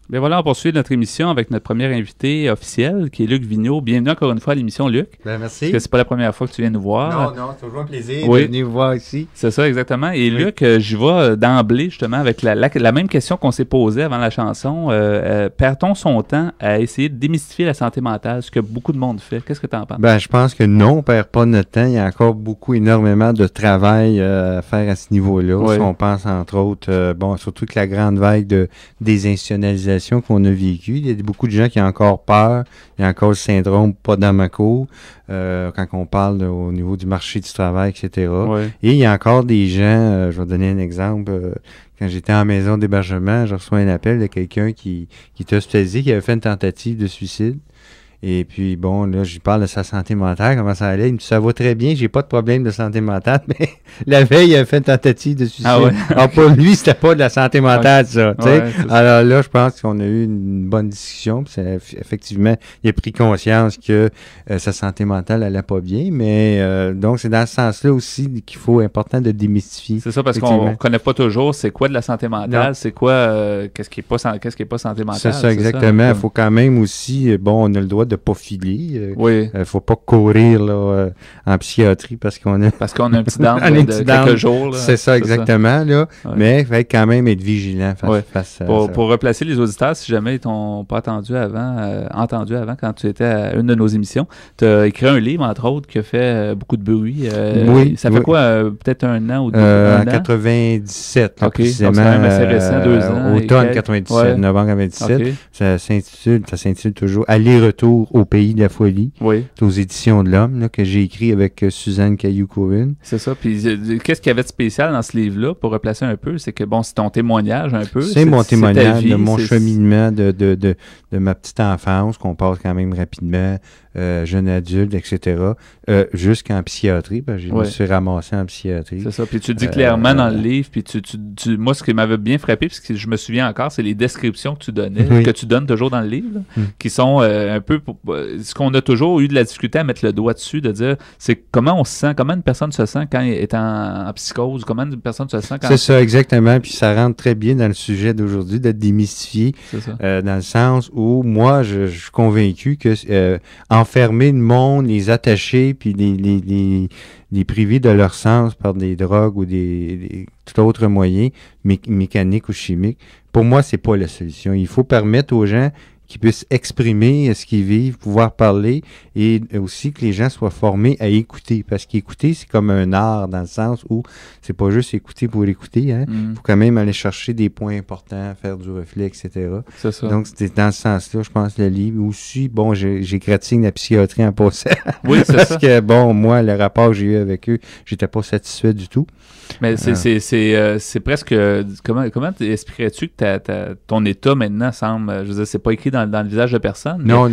Bien voilà, on poursuit notre émission avec notre premier invité officiel, qui est Luc Vigneault. Bienvenue encore une fois à l'émission, Luc. Ben, merci. Parce que c'est pas la première fois que tu viens nous voir. Non, c'est toujours un plaisir Oui. de venir vous voir ici. C'est ça, exactement. Et Oui. Luc, je vais d'emblée, justement, avec la même question qu'on s'est posée avant la chanson. Perd-on son temps à essayer de démystifier la santé mentale, ce que beaucoup de monde fait? Qu'est-ce que tu en penses? Ben, je pense que non, on ne perd pas notre temps. Il y a encore énormément de travail à faire à ce niveau-là. Oui. Si on pense, entre autres, surtout que la grande vague de désinstitutionnalisation qu'on a vécue, il y a beaucoup de gens qui ont encore peur. Il y a encore le syndrome « pas dans ma cour ». Quand on parle au niveau du marché du travail, etc. Oui. Et il y a encore des gens, je vais donner un exemple, quand j'étais en maison d'hébergement, je reçois un appel de quelqu'un qui était hospitalisé, qui avait fait une tentative de suicide. Et puis, bon, là, je lui parle de sa santé mentale, comment ça allait. Il me dit, ça va très bien, j'ai pas de problème de santé mentale, mais la veille, il a fait une tentative de suicide. Ah ouais. Alors, pour lui, c'était pas de la santé mentale, ça, tu sais. Ouais, c'est ça. Alors là, je pense qu'on a eu une bonne discussion, puis effectivement, il a pris conscience que sa santé mentale allait pas bien, mais donc, c'est dans ce sens-là aussi qu'il faut, important de démystifier. C'est ça, parce qu'on connaît pas toujours c'est quoi de la santé mentale, c'est quoi, qu'est-ce qui est pas santé mentale. C'est ça, exactement. Il faut quand même aussi, on a le droit de pas filer. Oui. Faut pas courir là, en psychiatrie parce qu'on a... Parce qu'on a un petit down de quelques jours. Là. C'est ça, exactement. Là. Ouais. Mais il faut quand même être vigilant face à ça. Pour replacer les auditeurs, si jamais ils t'ont pas entendu avant quand tu étais à une de nos émissions, tu as écrit un livre, entre autres, qui a fait beaucoup de bruit. Oui. Ça fait quoi, peut-être un an ou deux? En 97, là, précisément. Donc c'est quand même assez récent, 2 ans. Automne 97, novembre 97. Okay. Ça s'intitule toujours « Aller-retour au pays de la folie ». Oui. C'est aux Éditions de l'Homme, là, que j'ai écrit avec Suzanne Caillou-Cohen. C'est ça. Puis qu'est-ce qu'il y avait de spécial dans ce livre-là, pour replacer un peu? C'est que, c'est ton témoignage un peu. C'est mon témoignage de mon cheminement de ma petite enfance, qu'on passe quand même rapidement, jeune adulte, etc., jusqu'en psychiatrie, parce que je me suis ramassé en psychiatrie. C'est ça. Puis tu dis clairement dans le livre, puis moi, ce qui m'avait bien frappé, parce que je me souviens encore, c'est les descriptions que tu donnais, que tu donnes toujours dans le livre, là, qui sont un peu ce qu'on a toujours eu de la difficulté à mettre le doigt dessus, de dire, c'est comment on se sent, comment une personne se sent quand elle est en psychose, comment une personne se sent quand... C'est ça, exactement, puis ça rentre très bien dans le sujet d'aujourd'hui, de démystifier, dans le sens où, moi, je suis convaincu que enfermer le monde, les attacher, puis les priver de leur sens par des drogues ou tout autre moyen, mécanique ou chimique, pour moi, c'est pas la solution. Il faut permettre aux gens qui puissent exprimer ce qu'ils vivent, pouvoir parler, et aussi que les gens soient formés à écouter. Parce qu'écouter, c'est comme un art, dans le sens où c'est pas juste écouter pour l'écouter. Hein. Faut quand même aller chercher des points importants, faire du reflet, etc. C'est ça. Donc, c'est dans ce sens-là, je pense, le livre. Aussi, j'égratigne la psychiatrie en passant. Oui, c'est Parce ça. que, moi, le rapport que j'ai eu avec eux, j'étais pas satisfait du tout. Mais c'est presque... Comment expliquerais-tu que ton état maintenant semble... Je veux dire, c'est pas écrit dans le visage de personne. Non.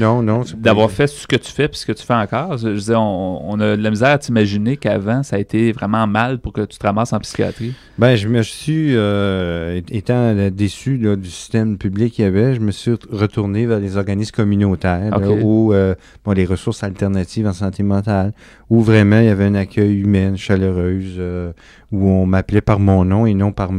D'avoir fait ce que tu fais puis ce que tu fais encore. Je veux dire, on a de la misère à t'imaginer qu'avant, ça a été vraiment mal pour que tu te ramasses en psychiatrie. Ben, je me suis, étant déçu là, du système public qu'il y avait, je me suis retourné vers les organismes communautaires, là, où les ressources alternatives en santé mentale, où vraiment il y avait un accueil humain, chaleureuse, où on m'appelait par mon nom et non par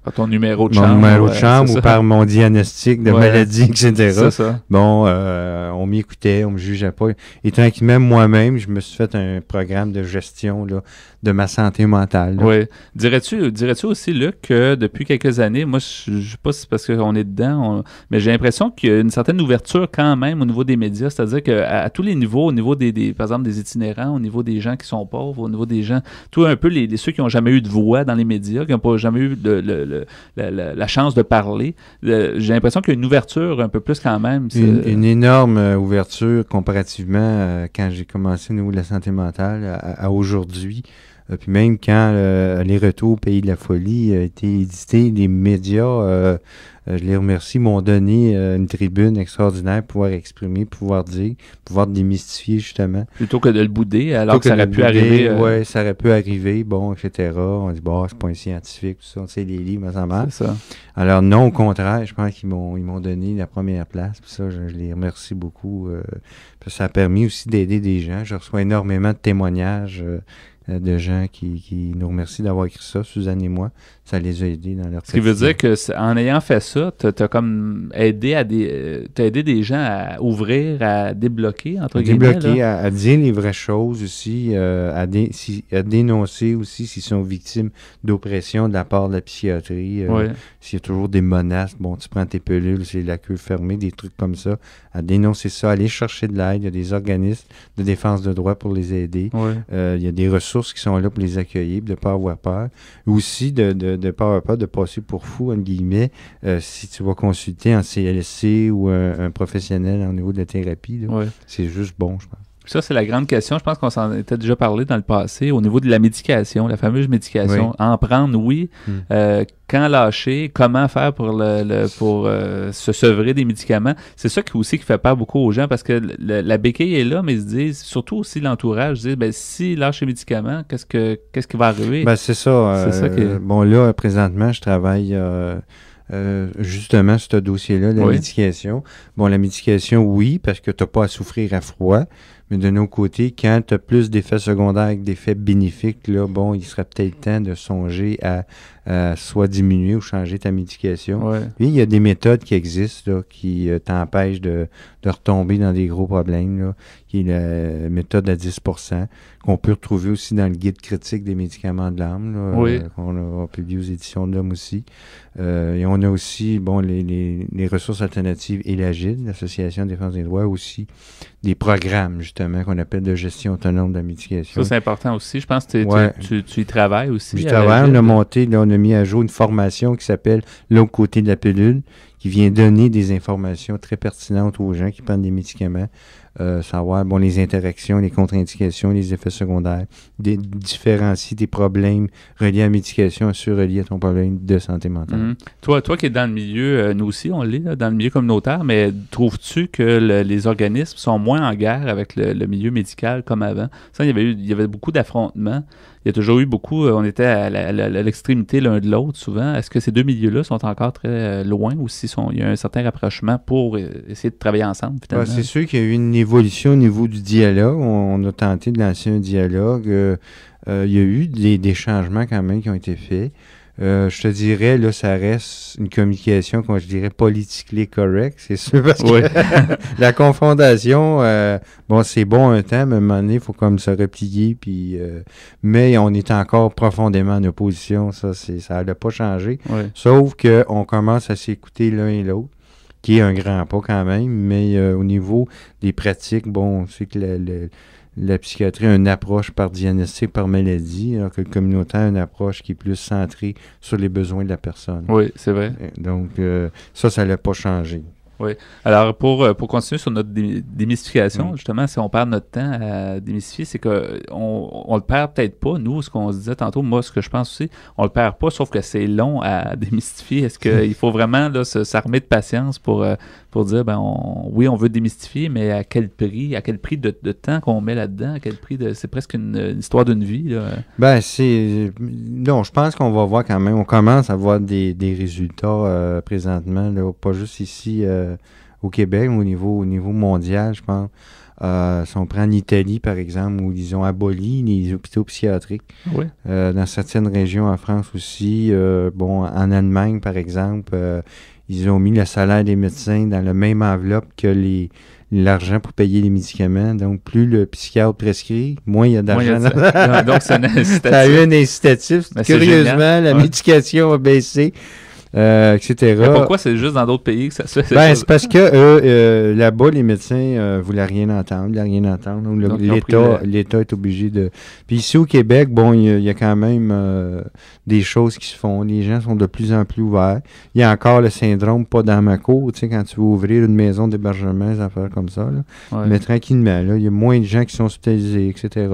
par ton numéro de chambre. Mon numéro de chambre ou par mon diagnostic de maladie, etc. C'est ça. Bon, on m'écoutait, on me jugeait pas. Et tranquillement, moi-même, je me suis fait un programme de gestion là, de ma santé mentale. Là. Oui. Dirais-tu aussi, Luc, que depuis quelques années, moi, je ne sais pas si c'est parce qu'on est dedans, mais j'ai l'impression qu'il y a une certaine ouverture quand même au niveau des médias, c'est-à-dire qu'à tous les niveaux, au niveau par exemple des itinérants, au niveau des gens qui sont pauvres, au niveau des gens, tout un peu ceux qui n'ont jamais eu de voix dans les médias, qui n'ont jamais eu la chance de parler, j'ai l'impression qu'il y a une ouverture un peu plus quand même. Une énorme ouverture comparativement quand j'ai commencé au niveau de la santé mentale à aujourd'hui. Puis même quand Les Retours au pays de la folie a été édité, les médias, je les remercie, m'ont donné une tribune extraordinaire pour pouvoir exprimer, pouvoir dire, pouvoir démystifier justement. Plutôt que de le bouder, alors que ça aurait pu arriver. Oui, ça aurait pu arriver, etc. On dit, c'est pas un scientifique, tout ça, on sait, les livres, ça marche. C'est ça. Alors non, au contraire, je pense qu'ils m'ont donné la première place. Puis ça, je les remercie beaucoup. Ça a permis aussi d'aider des gens. Je reçois énormément de témoignages de gens qui nous remercient d'avoir écrit ça, Suzanne et moi. Ça les a aidés dans leur Ce qui veut dire qu'en ayant fait ça, t'as comme aidé t'as aidé des gens à ouvrir, à débloquer, entre guillemets. Débloquer, à dire les vraies choses aussi, à dénoncer aussi s'ils sont victimes d'oppression de la part de la psychiatrie. S'il y a toujours des menaces, bon, tu prends tes pelules, c'est la queue fermée, des trucs comme ça. À dénoncer ça, aller chercher de l'aide. Il y a des organismes de défense de droits pour les aider. Il y a des ressources qui sont là pour les accueillir, de ne pas avoir peur. Aussi, de ne pas avoir peur de passer pour fou, entre guillemets, si tu vas consulter un CLSC ou un professionnel au niveau de la thérapie. C'est juste bon, je pense. Ça, c'est la grande question. Je pense qu'on s'en était déjà parlé dans le passé. Au niveau de la médication, la fameuse médication, en prendre, oui. Quand lâcher, comment faire pour se sevrer des médicaments. C'est ça qui fait peur beaucoup aux gens parce que la béquille est là, mais ils se disent, surtout aussi l'entourage, ils disent, si lâche les médicaments, qu'est-ce qui va arriver? C'est ça. Bon, là, présentement, je travaille... justement, ce dossier-là, la médication. Bon, la médication, oui, parce que tu n'as pas à souffrir à froid, mais de nos côtés, quand tu as plus d'effets secondaires que d'effets bénéfiques, là, bon, il serait peut-être temps de songer à soit diminuer ou changer ta médication. Et il y a des méthodes qui existent là, qui t'empêchent de retomber dans des gros problèmes, là, qui est la méthode à 10%, qu'on peut retrouver aussi dans le guide critique des médicaments de l'âme, qu'on a publié aux éditions de l'Homme aussi. Et on a aussi, bon, les ressources alternatives et l'AGID, l'Association de défense des droits, aussi des programmes, justement, qu'on appelle de gestion autonome de la médication. Ça, c'est important aussi. Je pense que tu y travailles aussi. J'y travaille. On a monté, là, on a mis à jour une formation qui s'appelle « L'autre côté de la pilule », qui vient donner des informations très pertinentes aux gens qui prennent des médicaments, savoir les interactions, les contre-indications, les effets secondaires, différencier des problèmes reliés à la médication reliés à ton problème de santé mentale. Toi qui es dans le milieu, nous aussi on l'est, là, dans le milieu communautaire, mais trouves-tu que les organismes sont moins en guerre avec le milieu médical comme avant? Ça, il y avait beaucoup d'affrontements. Il y a toujours eu beaucoup, on était à l'extrémité l'un de l'autre souvent. Est-ce que ces deux milieux-là sont encore très loin ou il y a un certain rapprochement pour essayer de travailler ensemble finalement? C'est sûr qu'il y a eu une évolution au niveau du dialogue. On a tenté de lancer un dialogue. Il y a eu des changements quand même qui ont été faits. Je te dirais, là, ça reste une communication, je dirais, politically correct, c'est sûr, parce que la confrontation, c'est bon un temps, mais à un moment donné, il faut comme se replier, mais on est encore profondément en opposition, ça n'a pas changé, sauf qu'on commence à s'écouter l'un et l'autre, qui est un grand pas quand même, mais au niveau des pratiques, c'est que la psychiatrie a une approche par diagnostic, par maladie, alors que le communautaire a une approche qui est plus centrée sur les besoins de la personne. Oui, c'est vrai. Donc, ça l'a pas changé. Oui. Alors, pour continuer sur notre démystification, justement, si on perd notre temps à démystifier, c'est qu'on le perd peut-être pas, nous, ce qu'on se disait tantôt, moi, ce que je pense aussi, on le perd pas, sauf que c'est long à démystifier. Est-ce qu'il faut vraiment là, s'armer de patience pour dire, on veut démystifier, mais à quel prix de temps qu'on met là-dedans, à quel prix c'est presque une histoire d'une vie, là. Non, je pense qu'on va voir quand même, on commence à voir des résultats présentement, là, pas juste ici au Québec, au niveau mondial, je pense. Si on prend l'Italie, par exemple, où ils ont aboli les hôpitaux psychiatriques. Dans certaines régions en France aussi. En Allemagne, par exemple, ils ont mis le salaire des médecins dans la même enveloppe que l'argent pour payer les médicaments. Donc, plus le psychiatre prescrit, moins il y a d'argent. Donc, c'est un incitatif. Ça a eu un incitatif. Curieusement, la médication a baissé. Etc. Mais pourquoi c'est juste dans d'autres pays que ça se fait? C'est parce que là-bas, les médecins voulaient rien entendre. Donc, l'État est obligé de... Puis ici au Québec, il y a quand même des choses qui se font. Les gens sont de plus en plus ouverts. Il y a encore le syndrome pas dans ma cour, tu sais, quand tu veux ouvrir une maison d'hébergement, des affaires comme ça. Là. Mais tranquillement, là, il y a moins de gens qui sont hospitalisés, etc.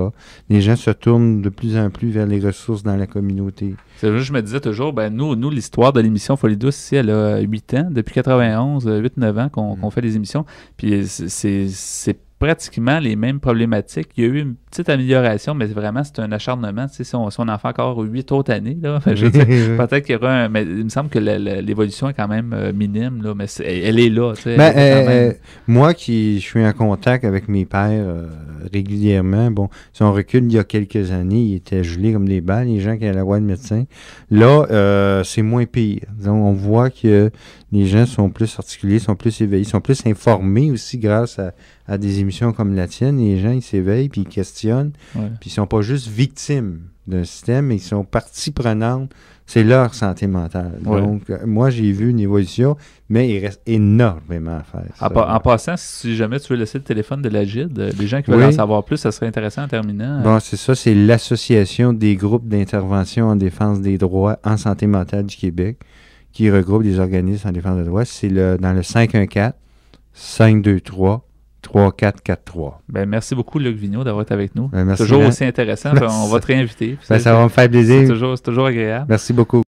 Les gens se tournent de plus en plus vers les ressources dans la communauté. C'est juste, je me disais toujours, nous, l'histoire de l'émission Folie Douce, ici, elle a 8 ans, depuis 91, 8-9 ans qu'on fait les émissions. Puis c'est pratiquement les mêmes problématiques. Il y a eu une petite amélioration, mais vraiment, c'est un acharnement. Tu sais, si on en fait encore 8 autres années, là, je veux dire, peut-être qu'il y aura mais il me semble que l'évolution est quand même minime, là, mais elle est là. Tu sais, moi je suis en contact avec mes pairs régulièrement, bon, si on recule il y a quelques années, ils étaient gelés comme des balles, les gens qui allaient voir le médecin. Là, c'est moins pire. Donc, on voit que les gens sont plus articulés, sont plus éveillés, sont plus informés aussi grâce à des émissions comme la tienne. Les gens, ils s'éveillent, puis ils questionnent, puis ils sont pas juste victimes d'un système, mais ils sont partie prenante. C'est leur santé mentale. Ouais. Donc, moi, j'ai vu une évolution, mais il reste énormément à faire. En passant, si jamais tu veux laisser le téléphone de l'Agide, les gens qui veulent en savoir plus, ça serait intéressant en terminant. Bon, c'est ça, c'est l'Association des groupes d'intervention en défense des droits en santé mentale du Québec, qui regroupe des organismes en défense des droits. C'est dans le 514-523-3443. Ben, merci beaucoup, Luc Vigneault, d'avoir été avec nous. Merci, toujours aussi intéressant. On va te réinviter. Ça va me faire plaisir. C'est toujours agréable. Merci beaucoup.